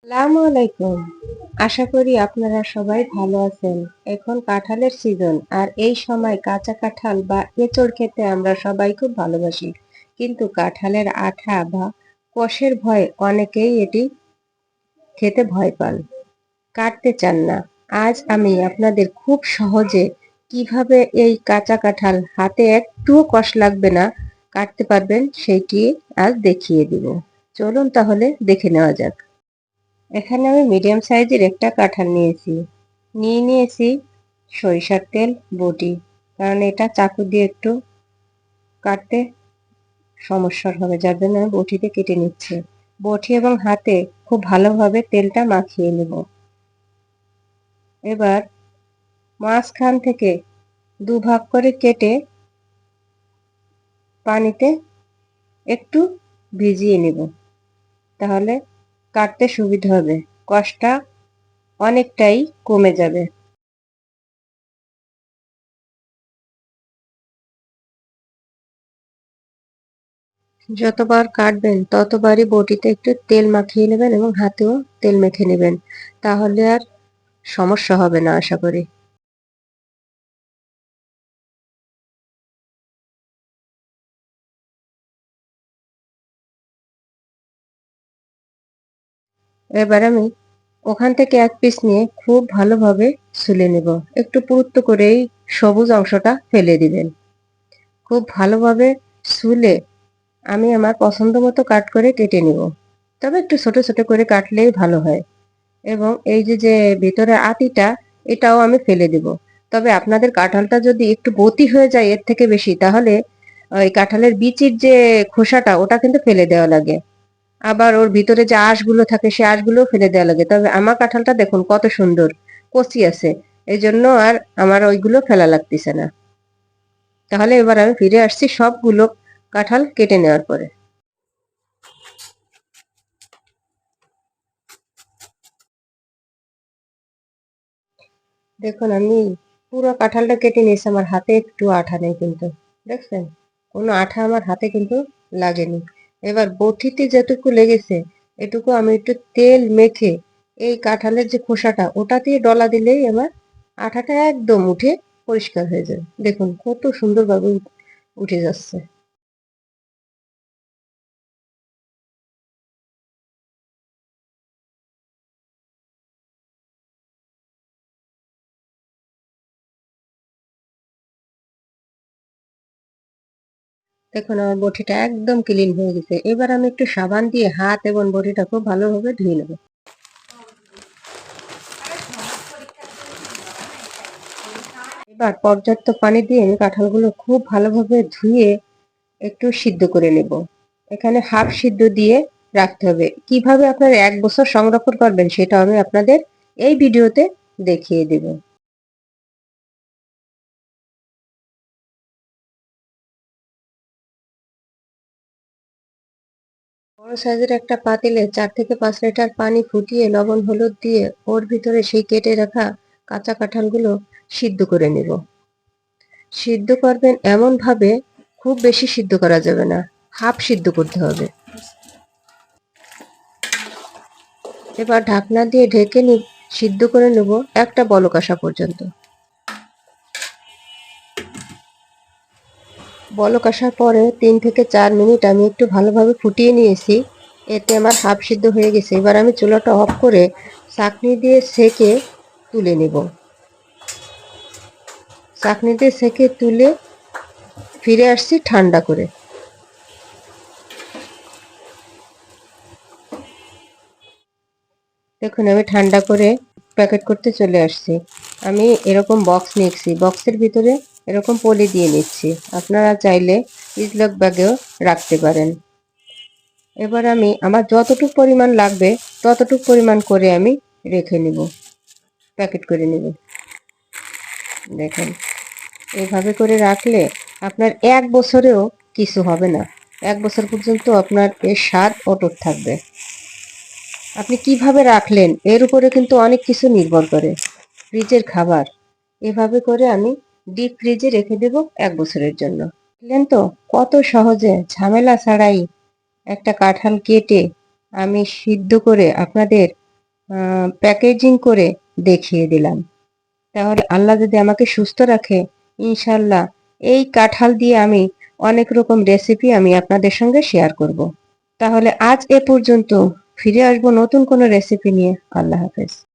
আসসালামু আলাইকুম। আশা করি আপনারা সবাই ভালো আছেন। এখন কাঁঠালের সিজন, আর এই সময় কাঁচা কাঁঠাল বা এঁচড় খেতে আমরা সবাই খুব ভালোবাসি। কিন্তু কাঁঠালের আঠা বা কষের ভয়ে অনেকেই এটি খেতে ভয় পান, কাটতে চান না। আজ আমি আপনাদের খুব সহজে কিভাবে এই কাঁচা কাঁঠাল হাতে একটুও কষ লাগবে না কাটতে পারবেন সেইটি আজ দেখিয়ে দিব। চলুন তাহলে দেখে নেওয়া যাক। এখানে আমি মিডিয়াম সাইজের একটা কাঁঠাল নিয়েছি সরিষার তেল বটি, কারণ এটা চাকু দিয়ে একটু কাটতে সমস্যা হবে, যার জন্য আমি বটিতে কেটে নিচ্ছি। বটি এবং হাতে খুব ভালোভাবে তেলটা মাখিয়ে নেব। এবার মাঝখান থেকে দুভাগ করে কেটে পানিতে একটু ভিজিয়ে নেব, তাহলে কাটতে সুবিধা হবে, কষ্টটা অনেকটাই কমে যাবে। যতবার কাটবেন ততবারই বটিতে একটু তেল মাখিয়ে নেবেন এবং হাতেও তেল মেখে নেবেন, তাহলে আর সমস্যা হবে না আশা করি। এবার আমি ওখান থেকে এক পিস নিয়ে খুব ভালোভাবে ছুলে নেব। একটু পুরুত্ব করেই সবুজ অংশটা ফেলে দিবেন। খুব ভালোভাবে ছুলে আমি আমার পছন্দ মতো কাট করে কেটে নেব, তবে একটু ছোট ছোট করে কাটলেই ভালো হয়। এবং এই যে ভিতরে আটিটা, এটাও আমি ফেলে দেব। তবে আপনাদের কাঁঠালটা যদি একটু বতি হয়ে যায় এর থেকে বেশি, তাহলে ওই কাঁঠালের বিচির যে খোসাটা ওটা কিন্তু ফেলে দেওয়া লাগে। আবার ওর ভিতরে যে আঁশগুলো থাকে সে আঁশগুলোও ফেলে দেওয়া লাগে। তবে আমার কাঁঠালটা দেখুন কত সুন্দর কচি আছে, এই জন্য আর আমার ওইগুলো ফেলা লাগতেছে না। তাহলে এবার আমি ফিরে আসছি সবগুলো কাঁঠাল কেটে নেওয়ার পরে। দেখুন আমি পুরো কাঁঠালটা কেটে নিয়েছি, আমার হাতে একটু আঠা নেই কিন্তু, দেখছেন কোনো আঠা আমার হাতে কিন্তু লাগেনি। এবার বটিতে যেটুকু লেগেছে এটুকু আমি একটু তেল মেখে এই কাঁঠালের যে খোসাটা ওটা দিয়ে ডলা দিলেই আমার আঠাটা একদম উঠে পরিষ্কার হয়ে যাবে। দেখুন কত সুন্দরভাবে উঠে যাচ্ছে। দেখুন আমার বটিটা একদম ক্লিন হয়ে গেছে। এবার আমি একটু সাবান দিয়ে হাত এবং বটিটা খুব ভালোভাবে ধুয়ে নেব। এবার পর্যাপ্ত পানি দিয়ে আমি কাঁঠালগুলো খুব ভালোভাবে ধুয়ে একটু সিদ্ধ করে নেব। এখানে হাফ সিদ্ধ দিয়ে রাখতে হবে। কিভাবে আপনারা 1 বছর সংরক্ষণ করবেন সেটা আমি আপনাদের এই ভিডিওতে দেখিয়ে দেব। বড় সাইজের একটা পাতিলে 4 থেকে 5 লিটার পানি ফুটিয়ে লবণ হলুদ দিয়ে ওর ভিতরে সেই কেটে রাখা কাঁচা কাঁঠালগুলো সিদ্ধ করে নেব। সিদ্ধ করবেন এমন ভাবে, খুব বেশি সিদ্ধ করা যাবে না, হাফ সিদ্ধ করতে হবে। এবার ঢাকনা দিয়ে ঢেকে সিদ্ধ করে নেব একটা বলক আসা পর্যন্ত। বলক আসার পরে 3 থেকে 4 মিনিট আমি একটু ভালোভাবে ফুটিয়ে নিয়েছি। এতে আমার হাফ সিদ্ধ হয়ে গেছে। এবার আমি চুলাটা অফ করে ছাঁকনি দিয়ে ছেঁকে তুলে নেব। ছাঁকনি দিয়ে ছেঁকে তুলে ফিরে আসছি ঠান্ডা করে। দেখুন আমি ঠান্ডা করে প্যাকেট করতে চলে আসছি। আমি এরকম বক্স নিয়েছি, বক্সের ভিতরে এরকম পলি দিয়ে নিচ্ছি। আপনারা চাইলে জিপলক ব্যাগেও রাখতে পারেন। এবার আমি আমার যতটুকু পরিমাণ লাগবে ততটুকু পরিমাণ করে আমি রেখে নিব, প্যাকেট করে নেব। দেখেন এইভাবে করে রাখলে আপনার 1 বছরেও কিছু হবে না। 1 বছর পর্যন্ত আপনার এর স্বাদ অটুট থাকবে। আপনি কিভাবে রাখলেন এর উপরে কিন্তু অনেক কিছু নির্ভর করে। ফ্রিজের খাবার এভাবে করে আমি ডিপ ফ্রিজে রেখে দেব 1 বছরের জন্য। বুঝলেন তো কত সহজে ঝামেলা ছাড়াই একটা কাঁঠাল কেটে আমি সিদ্ধ করে আপনাদের প্যাকেজিং করে দেখিয়ে দিলাম। তাহলে আল্লাহ যদি আমাকে সুস্থ রাখে, ইনশাল্লাহ এই কাঁঠাল দিয়ে আমি অনেক রকম রেসিপি আমি আপনাদের সঙ্গে শেয়ার করব। তাহলে আজ এ পর্যন্ত, ফিরে আসবো নতুন কোনো রেসিপি নিয়ে। আল্লাহ হাফেজ।